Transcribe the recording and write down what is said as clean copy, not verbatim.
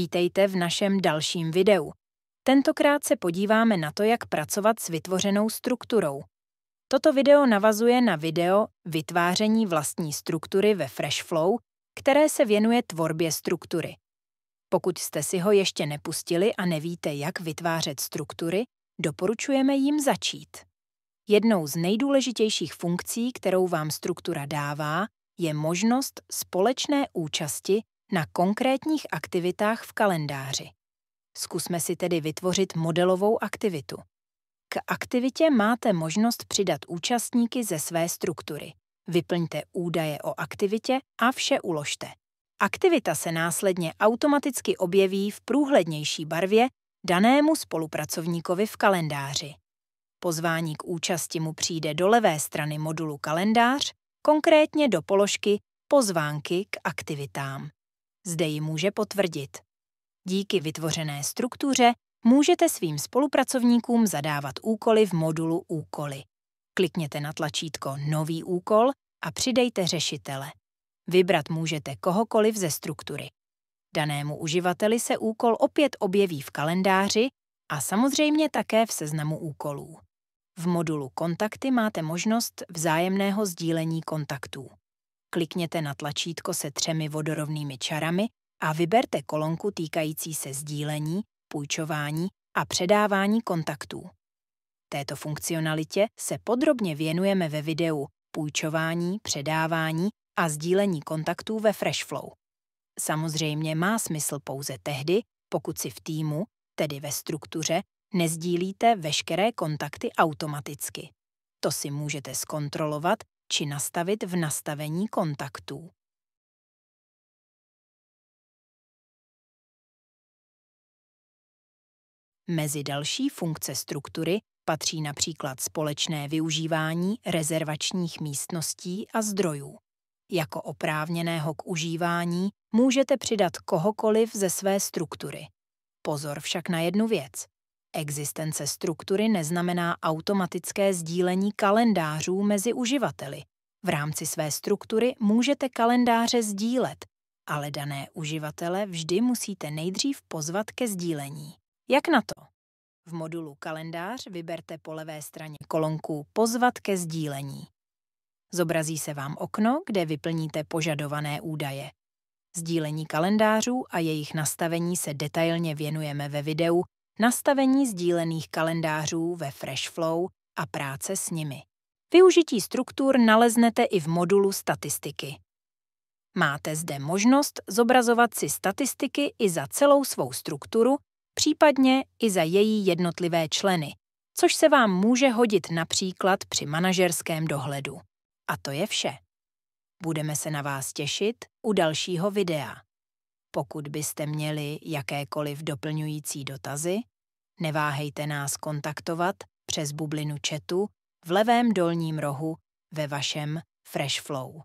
Vítejte v našem dalším videu. Tentokrát se podíváme na to, jak pracovat s vytvořenou strukturou. Toto video navazuje na video Vytváření vlastní struktury ve FreshFlow, které se věnuje tvorbě struktury. Pokud jste si ho ještě nepustili a nevíte, jak vytvářet struktury, doporučujeme jim začít. Jednou z nejdůležitějších funkcí, kterou vám struktura dává, je možnost společné účasti na konkrétních aktivitách v kalendáři. Zkusme si tedy vytvořit modelovou aktivitu. K aktivitě máte možnost přidat účastníky ze své struktury. Vyplňte údaje o aktivitě a vše uložte. Aktivita se následně automaticky objeví v průhlednější barvě danému spolupracovníkovi v kalendáři. Pozvání k účasti mu přijde do levé strany modulu Kalendář, konkrétně do položky Pozvánky k aktivitám. Zde ji může potvrdit. Díky vytvořené struktuře můžete svým spolupracovníkům zadávat úkoly v modulu Úkoly. Klikněte na tlačítko Nový úkol a přidejte řešitele. Vybrat můžete kohokoliv ze struktury. Danému uživateli se úkol opět objeví v kalendáři a samozřejmě také v seznamu úkolů. V modulu Kontakty máte možnost vzájemného sdílení kontaktů. Klikněte na tlačítko se 3 vodorovnými čarami a vyberte kolonku týkající se sdílení, půjčování a předávání kontaktů. Této funkcionalitě se podrobně věnujeme ve videu Půjčování, předávání a sdílení kontaktů ve FreshFlow. Samozřejmě má smysl pouze tehdy, pokud si v týmu, tedy ve struktuře, nezdílíte veškeré kontakty automaticky. To si můžete zkontrolovat či nastavit v nastavení kontaktů. Mezi další funkce struktury patří například společné využívání rezervačních místností a zdrojů. Jako oprávněného k užívání můžete přidat kohokoliv ze své struktury. Pozor však na jednu věc. Existence struktury neznamená automatické sdílení kalendářů mezi uživateli. V rámci své struktury můžete kalendáře sdílet, ale dané uživatele vždy musíte nejdřív pozvat ke sdílení. Jak na to? V modulu Kalendář vyberte po levé straně kolonku Pozvat ke sdílení. Zobrazí se vám okno, kde vyplníte požadované údaje. Sdílení kalendářů a jejich nastavení se detailně věnujeme ve videu Nastavení sdílených kalendářů ve FreshFlow a práce s nimi. Využití struktur naleznete i v modulu Statistiky. Máte zde možnost zobrazovat si statistiky i za celou svou strukturu, případně i za její jednotlivé členy, což se vám může hodit například při manažerském dohledu. A to je vše. Budeme se na vás těšit u dalšího videa. Pokud byste měli jakékoliv doplňující dotazy, neváhejte nás kontaktovat přes bublinu chatu v levém dolním rohu ve vašem FreshFlow.